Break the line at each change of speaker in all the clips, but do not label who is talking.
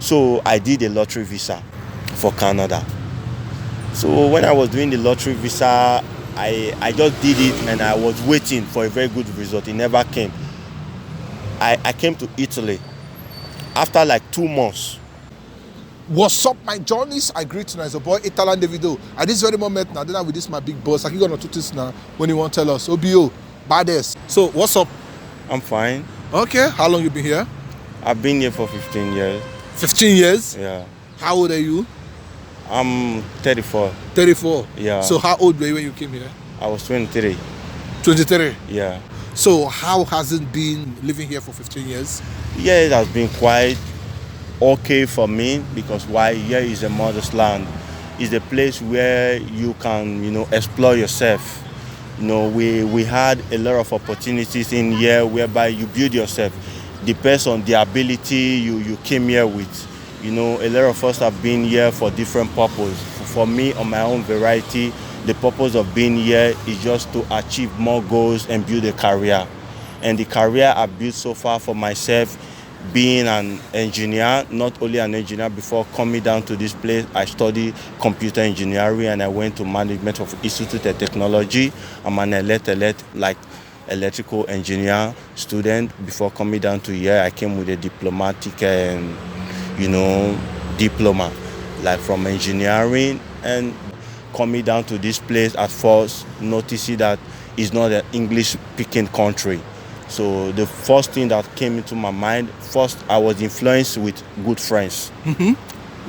So I did a lottery visa for Canada. So when I was doing the lottery visa, I just did it and I was waiting for a very good result. It never came. I came to Italy after like 2 months.
What's up, my journeys? I greet you now. It's a boy, Italian Davido. At this very moment now, then with this my big boss. I keep gonna do this now when you want to tell us. OBO, baddest. So what's up?
I'm fine.
Okay, how long you been here?
I've been here for 15 years.
15 years?
Yeah.
How old are you?
I'm 34.
34?
Yeah.
So how old were you when you came here?
I was 23.
23?
Yeah.
So how has it been living here for 15 years?
Yeah, it has been quite okay for me because why? Here is a mother's land. It's a place where you can, explore yourself. We had a lot of opportunities in here whereby you build yourself. Depends on the ability you came here with. A lot of us have been here for different purposes. For me, on my own variety, the purpose of being here is just to achieve more goals and build a career. And the career I've built so far for myself, being an engineer, not only an engineer, before coming down to this place, I studied computer engineering and I went to management of Institute of Technology. I'm an electrical engineer student. Before coming down to here, I came with a diplomatic diploma, like from engineering, and coming down to this place at first, noticing that it's not an English-speaking country. So the first thing that came into my mind, first I was influenced with good friends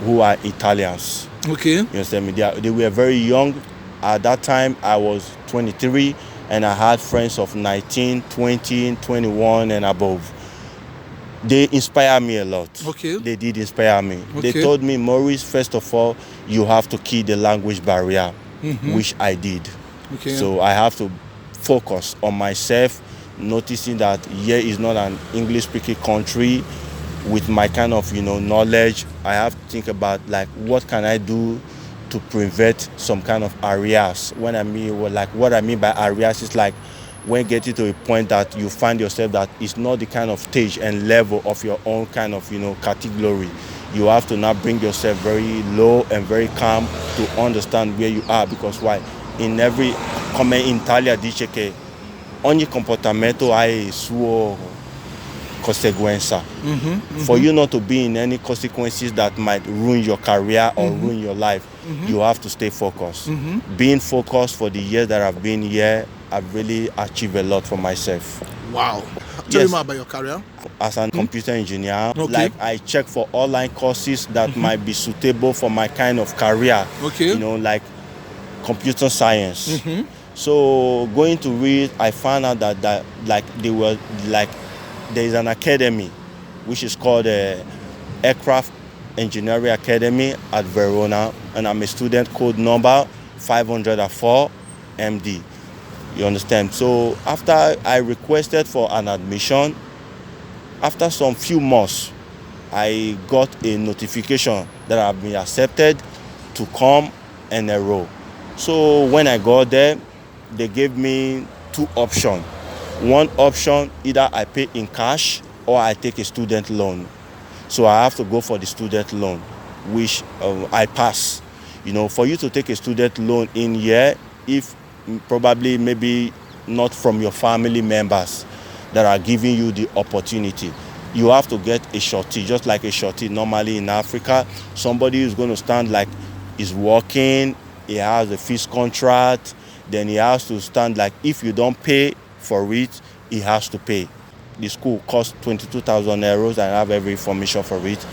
who are Italians.
Okay.
You understand me? They were very young. At that time, I was 23, and I had friends of 19, 20, 21, and above. They inspire me a lot.
Okay.
They did inspire me.
Okay.
They told me, Maurice, first of all, you have to kill the language barrier, which I did.
Okay.
So I have to focus on myself, noticing that here is not an English-speaking country. With my kind of, knowledge, I have to think about, like, what can I do to prevent some kind of areas. What I mean by areas is like, when getting to a point that you find yourself that it's not the kind of stage and level of your own kind of, category. You have to now bring yourself very low and very calm to understand where you are. Because why? In every, come in Italia dice che ogni comportamento ha il suo conseguenza. For you not to be in any consequences that might ruin your career or ruin your life, you have to stay focused. Being focused for the years that I've been here, I've really achieved a lot for myself.
Wow. Tell me more about your career.
As a computer engineer,
Okay.
I check for online courses that might be suitable for my kind of career.
Okay.
Like computer science. So going to read, I found out that there is an academy which is called the Aircraft Engineering Academy at Verona, and I'm a student code number 504 MD. You understand? So after I requested for an admission, after some few months, I got a notification that I've been accepted to come and enroll. So when I got there, they gave me two options. One option, either I pay in cash or I take a student loan. So I have to go for the student loan, which I pass. For you to take a student loan in here, if probably maybe not from your family members that are giving you the opportunity, you have to get a shorty, just like a shorty normally in Africa. Somebody who's going to stand like is working, he has a fixed contract, then he has to stand like if you don't pay for it, he has to pay. The school costs 22,000 euros and I have every information for it.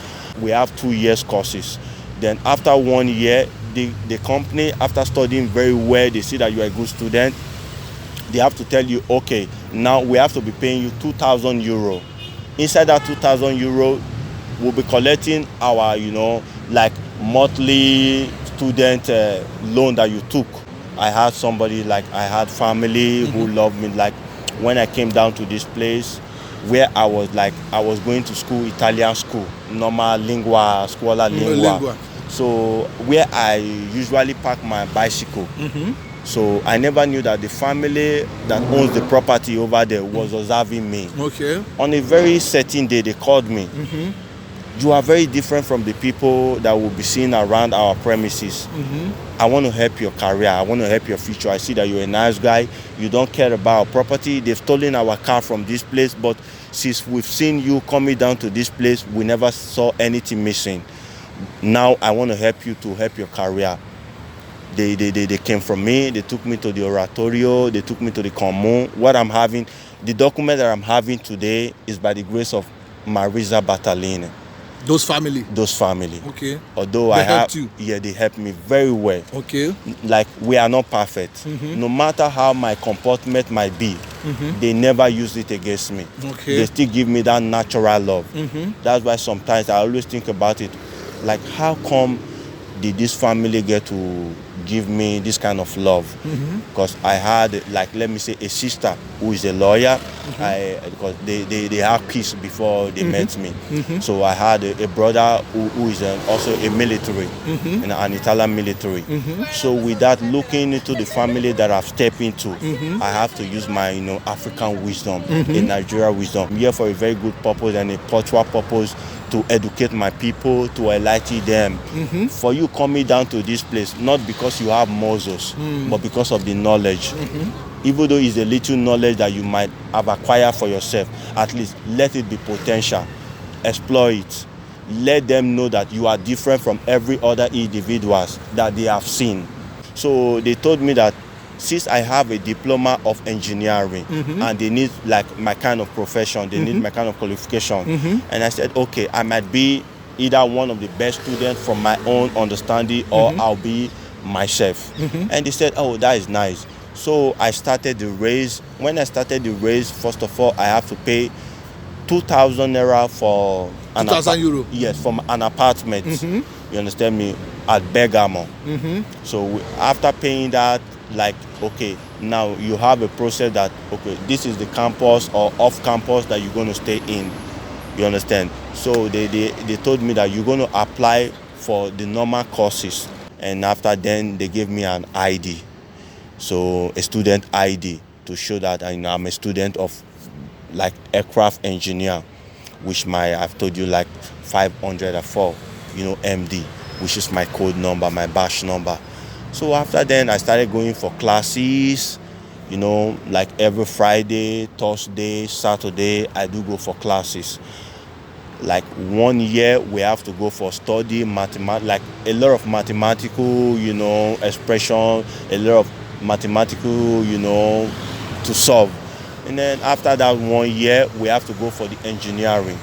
We have 2 years courses. Then after 1 year, the company, after studying very well, they see that you are a good student, they have to tell you, okay, now we have to be paying you 2,000 euro. Inside that 2,000 euro, we'll be collecting our, monthly student loan that you took. I had somebody, I had family who loved me. Like when I came down to this place where I was going to school, Italian school, normal lingua, scuola lingua. So where I usually park my bicycle. So I never knew that the family that owns the property over there was observing me.
Okay.
On a very certain day, they called me. you are very different from the people that will be seen around our premises. I want to help your career. I want to help your future. I see that you're a nice guy. You don't care about our property. They've stolen our car from this place, but since we've seen you coming down to this place, we never saw anything missing. Now I want to help you to help your career. They came from me. They took me to the oratorio. They took me to the commune. The document that I'm having today is by the grace of Marisa Battaline.
Those family.
Okay. Although
they helped you.
Yeah, they helped me very well.
Okay.
Like, we are not perfect. No matter how my comportment might be, they never use it against me.
Okay.
They still give me that natural love. That's why sometimes I always think about it, like, how come did this family get to give me this kind of love? Because I had, like, let me say, a sister who is a lawyer. Because they have kids before they met me. So I had a brother who is also a military, an Italian military. So with that, looking into the family that I've stepped into, I have to use my African wisdom, a Nigerian wisdom. I'm here for a very good purpose and a spiritual purpose, to educate my people, to enlighten them. For you coming down to this place, not because you have muscles, but because of the knowledge. Even though it's a little knowledge that you might have acquired for yourself, at least let it be potential. Explore it. Let them know that you are different from every other individuals that they have seen. So they told me that since I have a diploma of engineering and they need, like, my kind of profession, they need my kind of qualification. And I said, okay, I might be either one of the best students from my own understanding, or I'll be myself. And they said, oh, that is nice. So I started the race. When I started the race, first of all, I have to pay 2,000 Naira for an
2,000 euro.
Yes, from an apartment. You understand me? At Bergamo. So after paying that, like, okay, now you have a process that, okay, this is the campus or off campus that you're going to stay in. You understand? So they told me that you're going to apply for the normal courses. And after then, they gave me an ID. So a student ID, to show that I'm a student of, like, aircraft engineer, which I've told you, like, 504, MD, which is my code number, my badge number. So after then, I started going for classes, like every Friday, Thursday, Saturday, I do go for classes. Like 1 year, we have to go for study, like a lot of mathematical, expression, a lot of mathematical, to solve. And then after that 1 year, we have to go for the engineering,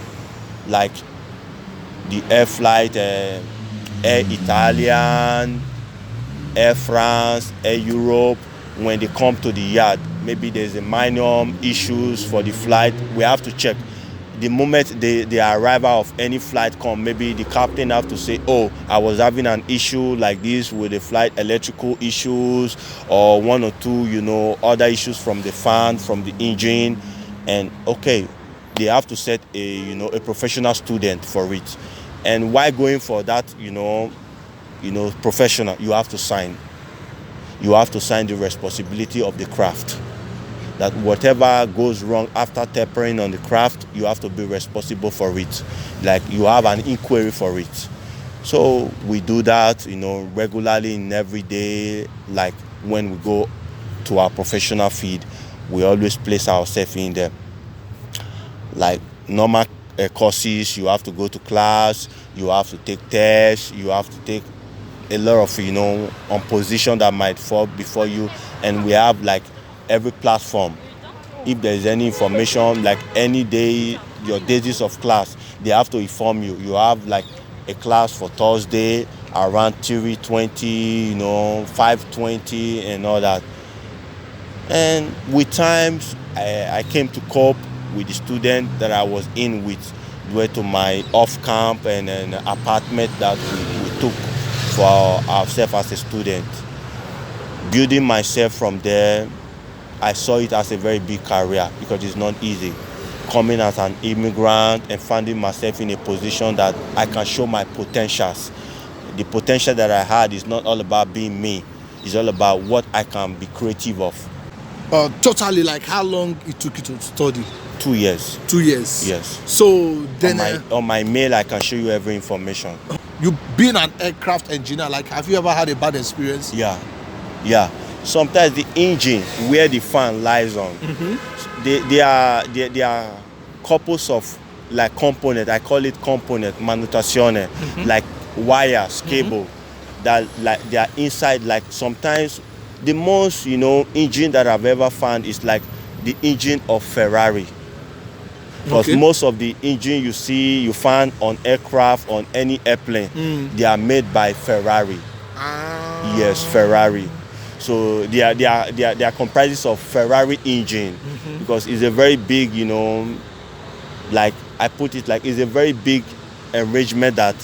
like the air flight, Air Italian, Air France, Air Europe. When they come to the yard, maybe there's a minor issues for the flight, we have to check. The moment the arrival of any flight come, maybe the captain have to say, oh, I was having an issue like this with the flight, electrical issues, or one or two, other issues from the fan, from the engine. And okay, they have to set a professional student for it. And while going for that, professional, you have to sign. You have to sign the responsibility of the craft. That whatever goes wrong after tapering on the craft, you have to be responsible for it. Like, you have an inquiry for it. So we do that, regularly in every day. Like, when we go to our professional field, we always place ourselves in there. Like normal courses, you have to go to class, you have to take tests, you have to take a lot of, on position that might fall before you. And we have, like, every platform. If there's any information, like any day, your days of class, they have to inform you. You have, like, a class for Thursday around 3:20, 5:20 and all that. And with times, I came to cope with the student that I was in with, due to my off-camp and an apartment that we took for ourselves as a student. Building myself from there, I saw it as a very big career, because it's not easy. Coming as an immigrant and finding myself in a position that I can show my potentials. The potential that I had is not all about being me. It's all about what I can be creative of.
Totally, like how long it took you to study?
2 years.
2 years.
Yes.
So then
On my mail, I can show you every information.
you being an aircraft engineer, like have you ever had a bad experience?
Yeah. Sometimes the engine where the fan lies on, they are couples of like component. I call it component manutenzione, like wires, cable, that like they are inside. Like sometimes the most engine that I've ever found is like the engine of Ferrari. Because most of the engine you find on aircraft, on any airplane, they are made by Ferrari. Yes, Ferrari. So they are comprises of Ferrari engine, because it's a very big, like I put it, like it's a very big arrangement that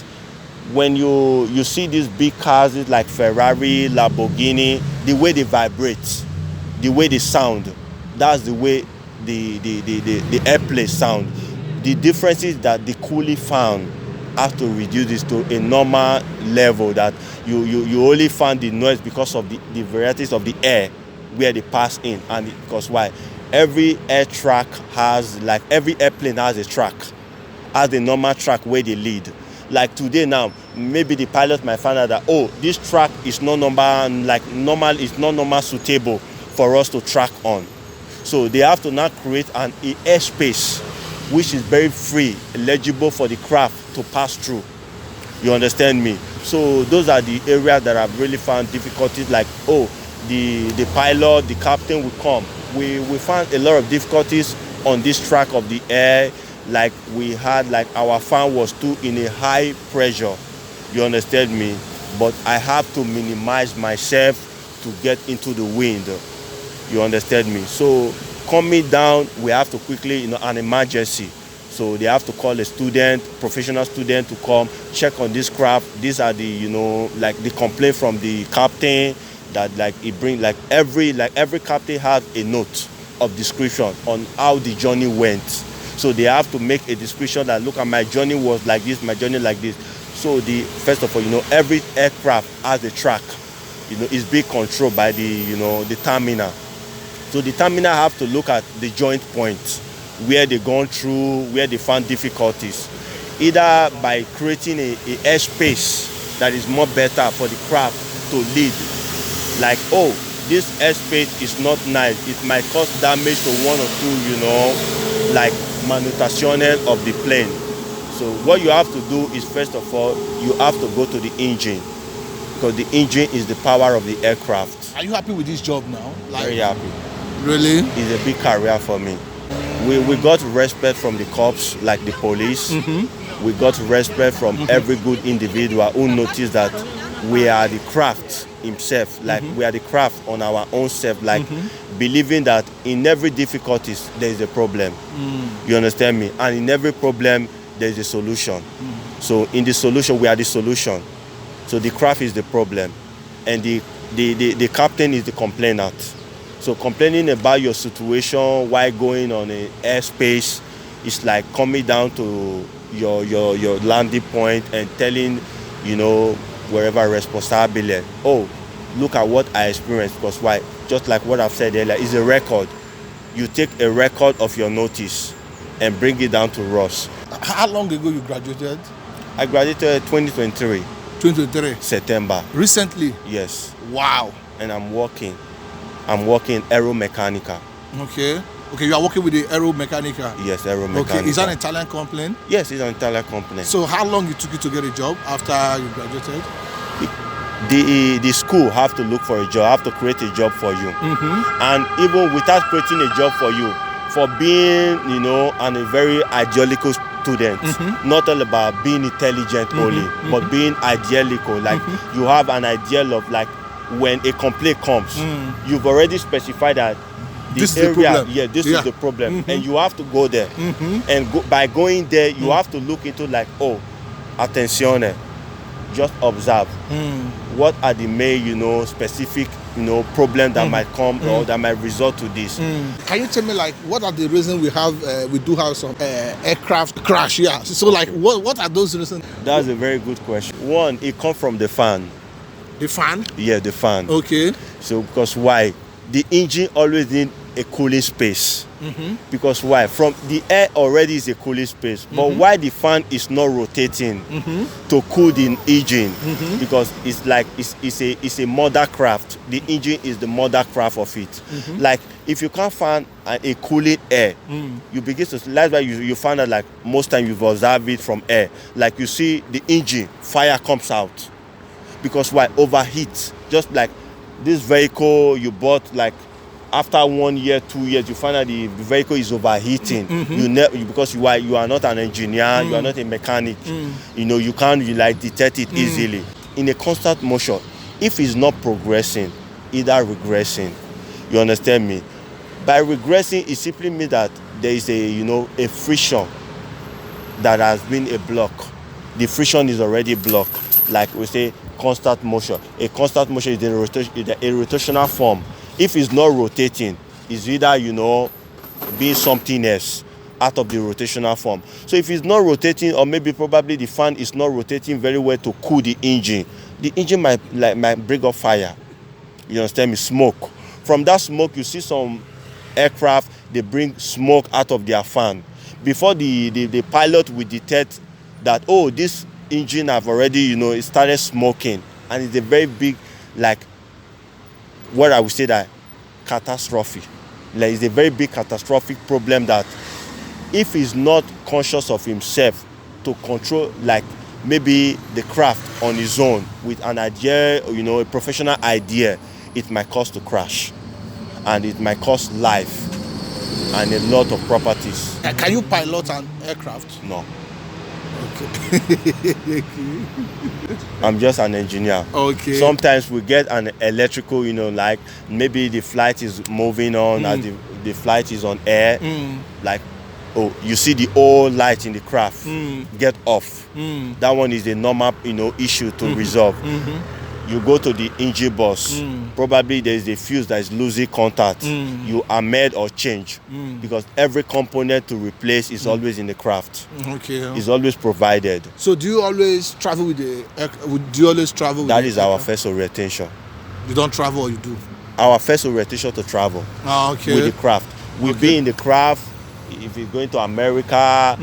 when you see these big cars, it's like Ferrari, Lamborghini, the way they vibrate, the way they sound, that's the way the airplane sound. The difference is that the cooling fan have to reduce this to a normal level, that you only find the noise because of the varieties of the air where they pass in. And because why? Every air track has, like every airplane has a track, has a normal track where they lead. Like today now, maybe the pilot might find out that, this track is not normal suitable for us to track on. So they have to now create an airspace which is very free, legible for the craft to pass through. You understand me? So those are the areas that I've really found difficulties, like, the pilot, the captain will come. We found a lot of difficulties on this track of the air. Like we had, like our fan was too in a high pressure. You understand me? But I have to minimize myself to get into the wind. You understand me? So coming down, we have to quickly, an emergency. So they have to call a student, professional student, to come check on this craft. These are the, like the complaint from the captain, that like it bring, like every captain has a note of description on how the journey went. So they have to make a description that, look, at my journey was like this, my journey like this. So first of all, every aircraft has a track, is being controlled by the terminal. So the terminal have to look at the joint points where they gone through, where they found difficulties, either by creating a airspace that is more better for the craft to lead. Like, this airspace is not nice, it might cause damage to one or two, like manutenzione of the plane. So what you have to do is, first of all, you have to go to the engine, because the engine is the power of the aircraft.
Are you happy with this job now?
Very happy.
Really?
It's a big career for me. We got respect from the cops, like the police. We got respect from every good individual who noticed that we are the craft himself, like we are the craft on our own self, like believing that in every difficulties there is a problem. You understand me? And in every problem there is a solution. So in the solution, we are the solution. So the craft is the problem, and the captain is the complainant. So complaining about your situation while going on an airspace is like coming down to your landing point and telling, wherever responsibility, look at what I experienced. Because why? Just like what I've said earlier, is a record. You take a record of your notice and bring it down to us.
How long ago you graduated?
I graduated 2023.
2023?
September.
Recently?
Yes.
Wow.
And I'm working aeromechanical.
Okay, you are working with the aeromechanical?
Yes, aeromechanical.
Okay, is that an Italian company?
Yes, it's an Italian company.
So how long it took you to get a job after you graduated?
The school have to look for a job, have to create a job for you. And even without creating a job for you, for being, and a very ideological student, not all about being intelligent only, but being ideological. Like you have an ideal of, like, when a complaint comes, you've already specified that this area, this is the problem, and you have to go there. And by going there, you have to look into, like, attenzione, just observe what are the main, specific, problem that might come or that might result to this.
Can you tell me, like, what are the reasons we do have some aircraft crash? Yeah. So, like, what are those reasons?
That's a very good question. One, it comes from the fan.
The fan?
Yeah, the fan.
Okay.
So because why? The engine always need a cooling space. Because why? From the air already is a cooling space, but why the fan is not rotating to cool the engine? Because it's like it's a mother craft. The engine is the mother craft of it. Like if you can't find a cooling air, you begin to. That's why you find that like most time you've observed it from air. Like you see the engine fire comes out because why? Overheat. Just like this vehicle you bought like. After 1 year, 2 years, you find that the vehicle is overheating. Because you are not an engineer, you are not a mechanic. You can't like detect it easily. In a constant motion, if it's not progressing, either regressing. You understand me? By regressing, it simply means that there is a friction that has been a block. The friction is already blocked. Like we say, constant motion. A constant motion is a rotational form. If it's not rotating, it's either, being something else out of the rotational form. So if it's not rotating, or maybe probably the fan is not rotating very well to cool the engine might bring up fire. You understand me? Smoke. From that smoke, you see some aircraft, they bring smoke out of their fan. Before the pilot will detect that, oh, this engine have already, it started smoking. And it's a very big, like, what I would say that catastrophe. Like it's a very big catastrophic problem that if he's not conscious of himself to control like maybe the craft on his own with an idea, a professional idea, it might cause to crash. And it might cost life and a lot of properties.
Can you pilot an aircraft?
No.
Okay.
I'm just an engineer.
Okay.
Sometimes we get an electrical, like maybe the flight is moving on as the flight is on air. Like, oh, you see the old light in the craft. Get off. That one is a normal, issue to resolve. You go to the engine bus. Probably there is a fuse that is losing contact. You amend or change because every component to replace is always in the craft.
Okay.
It's always provided.
So do you always travel with the? Do you always travel? With
that
the
is our
aircraft?
first orientation.
You don't travel, or you do?
Our first orientation to travel.
Okay.
With the craft. We'll be in the craft. If you're going to America,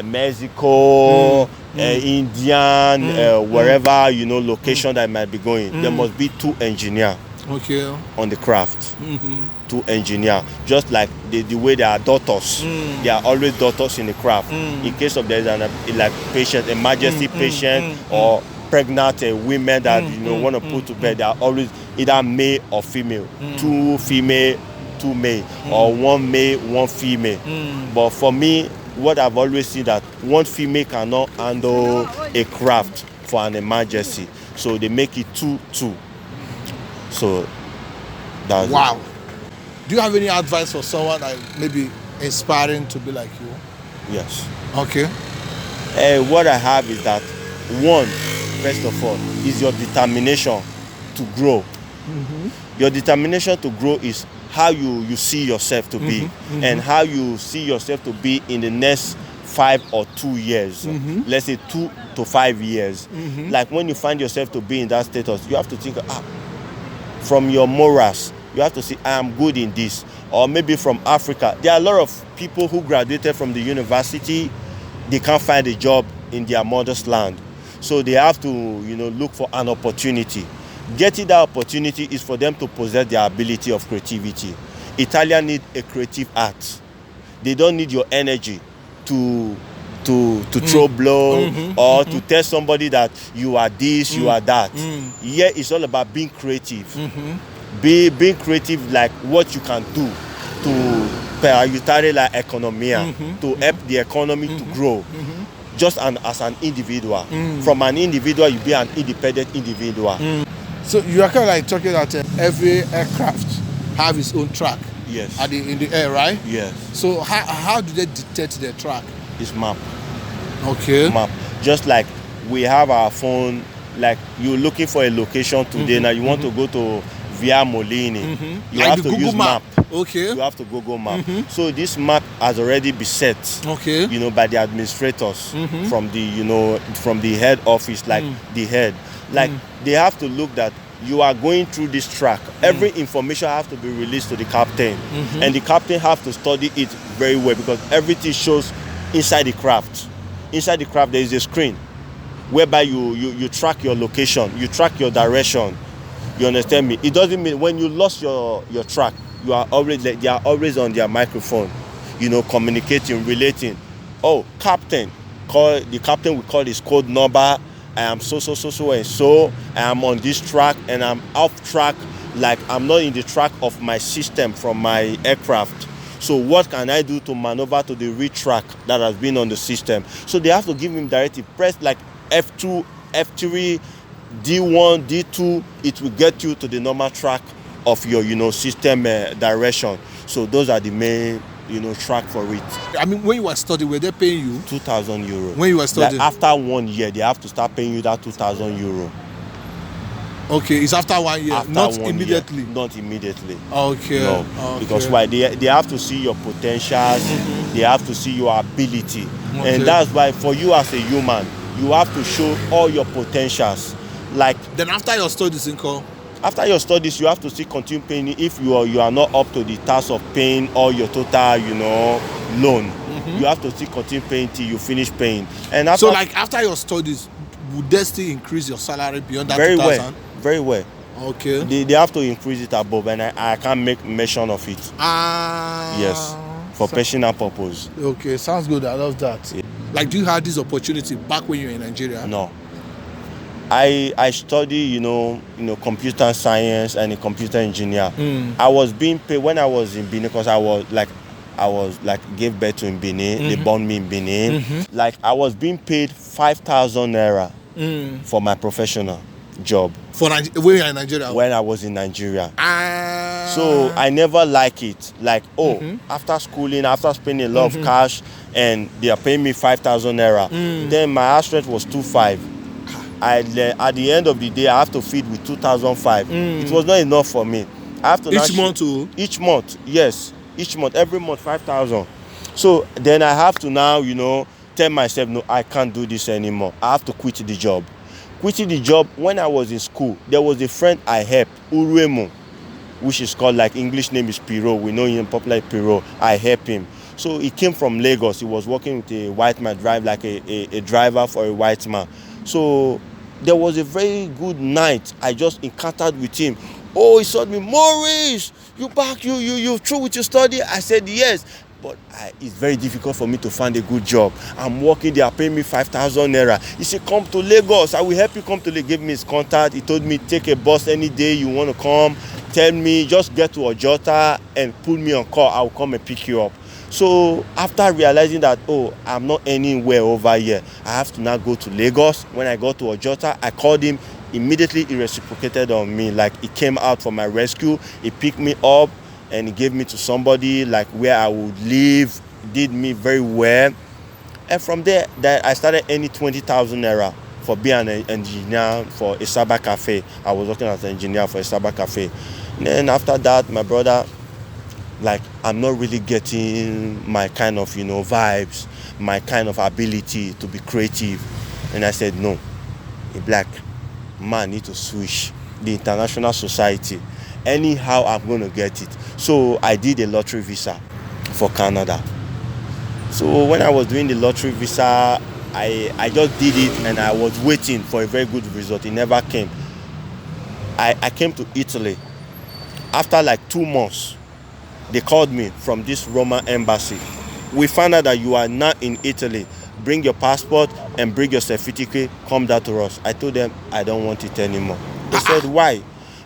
Mexico, Indian, wherever location that might be going, there must be 2 engineers on the craft. 2 engineers, just like the way there are doctors. There are always doctors in the craft. In case of there's an patient, emergency patient, or pregnant women that want to put to bed, they are always either male or female. 2 female. 2 male or 1 male, 1 female. But for me, what I've always seen that 1 female cannot handle a craft for an emergency, so they make it 2. So that's
wow. Do you have any advice for someone like maybe inspiring to be like you?
Yes.
Okay.
What I have is that 1, first of all, is your determination to grow. Your determination to grow is how you see yourself to be and how you see yourself to be in the next 5 or 2 years. Let's say 2 to 5 years. Like when you find yourself to be in that status, you have to think from your morals, you have to say, I am good in this. Or maybe from Africa, there are a lot of people who graduated from the university, they can't find a job in their mother's land. So they have to look for an opportunity. Getting that opportunity is for them to possess their ability of creativity. Italians need a creative art. They don't need your energy to throw blow or to tell somebody that you are this, you are that. Here it's all about being creative. Being creative, like what you can do to prioritize la economia, to help the economy to grow. Just as an individual. From an individual, you be an independent individual.
So you are kind of like talking that every aircraft have its own track.
Yes.
In the air, right?
Yes.
So how do they detect their track?
It's map.
Okay.
Map. Just like we have our phone, like you're looking for a location today, now you want to go to Via Molini. You
like
have to
Google
use map.
Okay.
You have to Google map. So this map has already been set.
Okay.
By the administrators from the from the head office, like the head. Like they have to look that you are going through this track. Every information has to be released to the captain, and the captain has to study it very well because everything shows inside the craft. Inside the craft, there is a screen whereby you track your location, you track your direction. You understand me? It doesn't mean when you lost your track, they are always on their microphone, communicating, relating. Oh, captain, the captain will call his code number. I am so and so. I am on this track and I'm off track, like I'm not in the track of my system from my aircraft. So what can I do to maneuver to the real track that has been on the system? So they have to give him directive. Press like F2, F3, D1, D2. It will get you to the normal track of your, system direction. So those are the main, track for it.
I mean, when you were studying, were they paying you?
2,000 euro.
When you were studying?
Like after 1 year, they have to start paying you that 2,000 euro.
Okay, it's after 1 year,
After
not
1
immediately.
Year, not immediately.
Okay.
No,
okay.
because why? They have to see your potentials. They have to see your ability.
Okay.
And that's why for you as a human, you have to show all your potentials. Like
Then after your studies, Inko?
After your studies, you have to still continue paying if you are not up to the task of paying all your total, loan. You have to still continue paying till you finish paying. And after,
so like after your studies, would they still increase your salary beyond that
very
2,000?
well, very well.
Okay.
They have to increase it above, and I can't make mention of it. Yes, for personal purpose.
Okay, sounds good. I love that.
Yeah.
Like, do you have this opportunity back when you were in Nigeria?
No. I study, computer science and a computer engineer. I was being paid when I was in Benin because I was gave birth to in Benin. They born me in Benin. Like I was being paid 5,000 naira for my professional job.
For when you were in Nigeria?
When I was in Nigeria. So I never like it. Like, after schooling, after spending a lot of cash, and they are paying me 5,000 naira. Then my house rent was 2,500. At the end of the day, I have to feed with 2,500. It was not enough for me. I have to
each month too?
Each month, yes. Each month, every month, 5,000. So then I have to now, tell myself, no, I can't do this anymore. I have to quit the job. Quitting the job, when I was in school, there was a friend I helped, Uruemo, which is called, like, English name is Piro. We know him popular Piro. I helped him. So he came from Lagos. He was working with a white man, a driver for a white man. So there was a very good night I just encountered with him. Oh, he said me, Maurice, you back, you through with your study? I said yes, but it's very difficult for me to find a good job. I'm working, they are paying me 5,000 naira. He said, come to Lagos, I will help you come to Lagos. Give me his contact. He told me, take a bus any day you want to come. Tell me, just get to Ojota and put me on call. I will come and pick you up. So after realizing that, I'm not anywhere over here, I have to now go to Lagos. When I got to Ojota, I called him. Immediately he reciprocated on me. Like, he came out for my rescue. He picked me up and he gave me to somebody like where I would live. Did me very well. And from there, I started earning 20,000 naira for being an engineer for a Saba Cafe. I was working as an engineer for a Saba Cafe. And then after that, my brother, like, I'm not really getting my kind of, vibes, my kind of ability to be creative. And I said, no, a black man need to switch the international society. Anyhow, I'm going to get it. So I did a lottery visa for Canada. So when I was doing the lottery visa, I just did it and I was waiting for a very good result. It never came. I came to Italy. After like 2 months, they called me from this Roman embassy. We found out that you are not in Italy. Bring your passport and bring your certificate. Come down to us. I told them I don't want it anymore. They said, why?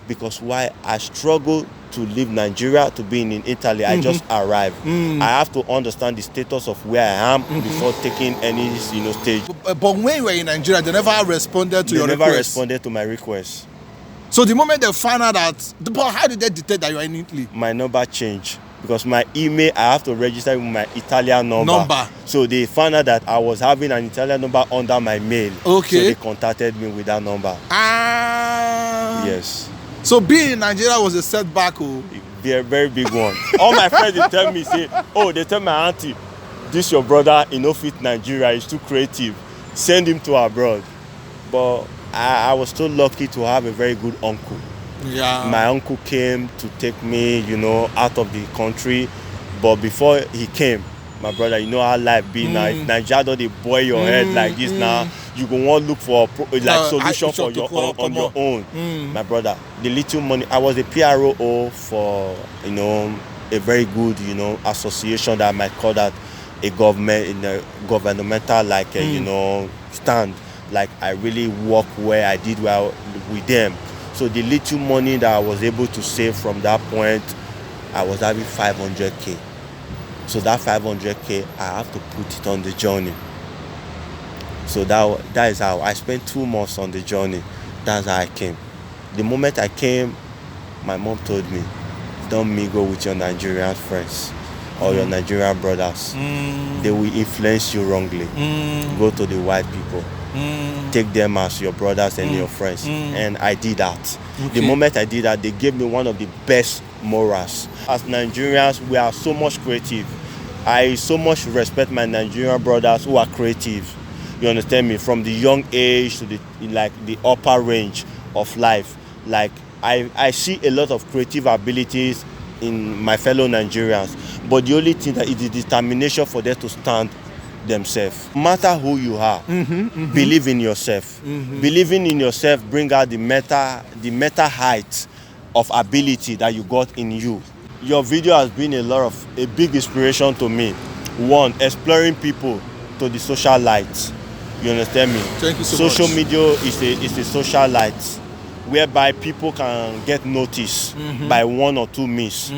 Because why? I struggle to leave Nigeria to be in Italy. I just arrived. I have to understand the status of where I am before taking any stage.
But when you were in Nigeria, they never responded to your request?
They never responded to my request.
So the moment they found out that, but how did they detect that you are in Italy?
My number changed because my email, I have to register with my Italian number. So they found out that I was having an Italian number under my mail.
Okay.
So they contacted me with that number. Yes.
So being in Nigeria was a setback.
Very, very big one. All my friends, they tell me, they tell my auntie, this your brother, fit Nigeria, he's too creative. Send him to abroad. But I was so lucky to have a very good uncle.
Yeah.
My uncle came to take me, out of the country. But before he came, my brother, you know how life be now. If Nigeria don't dey boil your head like this now, you go want look for solution for your own on your own. My brother, the little money. I was a PRO for a very good association that I might call that a governmental stand. Like I really work where I did well with them. So the little money that I was able to save from that point, I was having 500k. So that 500k, I have to put it on the journey. So that is how I spent 2 months on the journey. That's how I came. The moment I came, my mom told me, don't mingle with your Nigerian friends or your Nigerian brothers. They will influence you wrongly. Go to the white people. Take them as your brothers and your friends. And I did that. The moment I did that, they gave me one of the best morals. As Nigerians, we are so much creative. I so much respect my Nigerian brothers who are creative. You understand me? From the young age to the upper range of life. Like I see a lot of creative abilities in my fellow Nigerians. But the only thing that is the determination for them to stand themselves. No matter who you are, believe in yourself. Believing in yourself bring out the meta height of ability that you got in you. Your video has been a big inspiration to me. One, exploring people to the social light. You understand me?
Thank you so much.
Social media is a social light whereby people can get noticed by one or two means.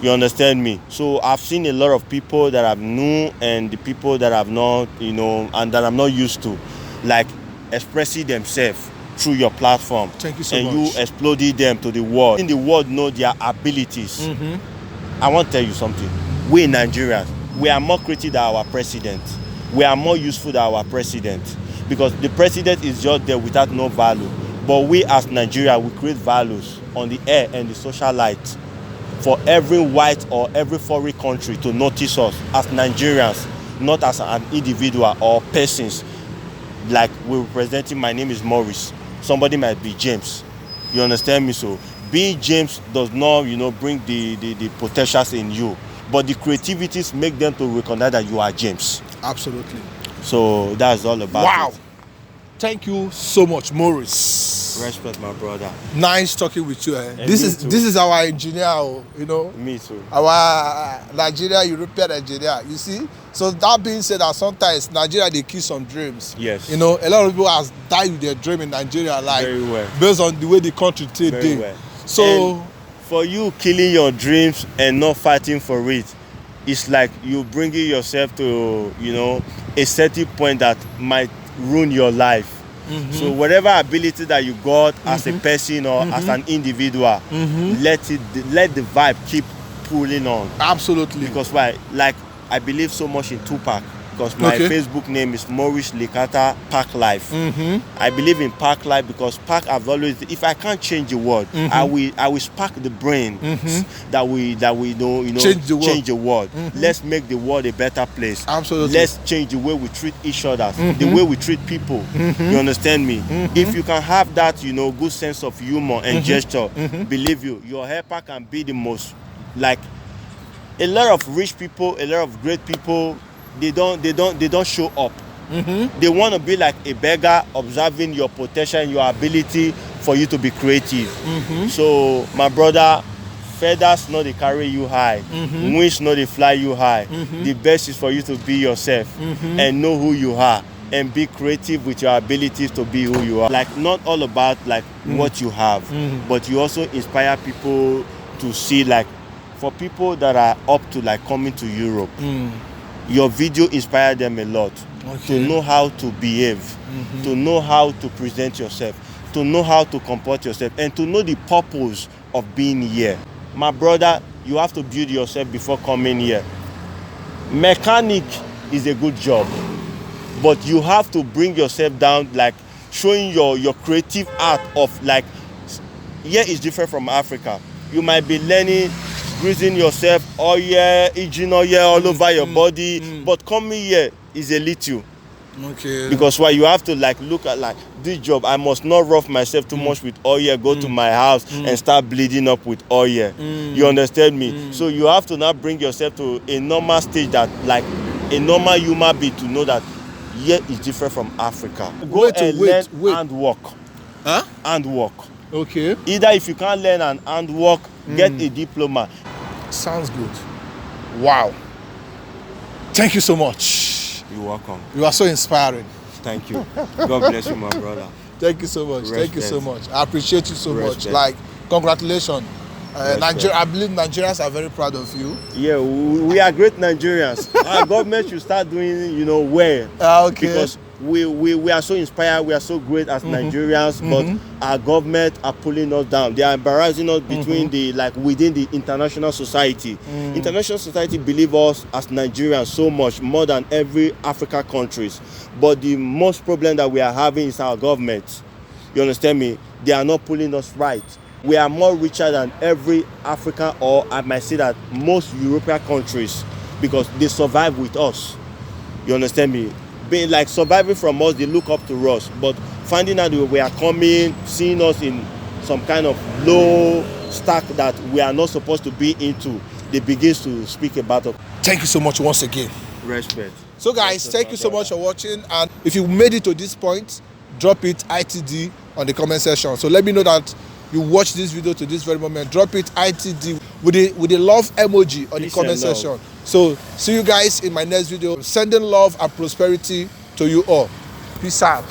You understand me? So I've seen a lot of people that I've known and the people that I've not, and that I'm not used to, like expressing themselves through your platform.
Thank you so much.
And you exploded them to the world. In the world know their abilities. I want to tell you something. We Nigerians, we are more creative than our president. We are more useful than our president. Because the president is just there without no value. But we as Nigeria, we create values on the air and the social light for every white or every foreign country to notice us as Nigerians, not as an individual or persons. Like we're representing, my name is Maurice. Somebody might be James. You understand me? So being James does not, bring the potentials in you. But the creativities make them to recognize that you are James.
Absolutely.
So that's all about
Wow.
it.
Thank you so much, Maurice.
Respect, my brother.
Nice talking with you.
me too.
This is our engineer,
Me too.
our Nigeria, European engineer. You see? So that being said, that sometimes Nigeria they kill some dreams.
Yes.
A lot of people has died with their dream in Nigeria, like
Very well.
based on the way the country take
Very
day.
well.
So
And for you killing your dreams and not fighting for it, it's like you bringing yourself to, a certain point that might ruin your life. So whatever ability that you got as a person or as an individual, let the vibe keep pulling on.
absolutely.
Because why? Like I believe so much in Tupac. Because my Facebook name is Maurice Likata Park Life. I believe in Park Life because Park I've always. If I can't change the world, I will spark the brain that we don't change the world. Let's make the world a better place.
Absolutely.
Let's change the way we treat each other, the way we treat people. You understand me? If you can have that, good sense of humor and gesture, believe you, your helper can be the most like a lot of rich people, a lot of great people. They don't show up. They want to be like a beggar, observing your potential and your ability for you to be creative. So my brother, feathers not they carry you high, wings not they fly you high. The best is for you to be yourself and know who you are and be creative with your abilities to be who you are. Like not all about like what you have, but you also inspire people to see, like for people that are up to like coming to Europe. Your video inspired them a lot to know how to behave, to know how to present yourself, to know how to comport yourself, and to know the purpose of being here. My brother, you have to build yourself before coming here. Mechanic is a good job, but you have to bring yourself down, like showing your creative art of like, here is different from Africa. You might be learning greasing yourself all over your body, but coming here is a little.
Okay.
Because why you have to like look at like this job, I must not rough myself too much with oil, go to my house and start bleeding up with oil. You understand me? So you have to now bring yourself to a normal stage that like a normal human being to know that here is different from Africa. Go and learn handwork.
Huh?
Handwork.
Okay.
Either if you can't learn an handwork, get a diploma.
Sounds good. Wow. Thank you so much.
You're welcome.
You are so inspiring.
Thank you. God bless you, my brother.
Thank you so much.
Respect.
Thank you so much. I appreciate you so much.
Respect.
Like, congratulations. Nigeria, I believe Nigerians are very proud of you.
Yeah, we are great Nigerians. Our government should start doing, you know, well.
Okay.
Because we are so inspired, we are so great as Nigerians, but our government are pulling us down. They are embarrassing us between the like within the international society. International society believe us as Nigerians so much more than every African countries. But the most problem that we are having is our government. You understand me? They are not pulling us right. We are more richer than every African, or I might say that most European countries, because they survive with us. You understand me? Being like surviving from us, they look up to us. But finding out that we are coming, seeing us in some kind of low stack that we are not supposed to be into, they begin to speak about us.
Thank you so much once again.
Respect.
So guys, thank you so much for watching. And if you made it to this point, drop it ITD on the comment section. So let me know that you watch this video to this very moment. Drop it ITD with the love emoji on the comment section. So see you guys in my next video. Sending love and prosperity to you all. Peace out.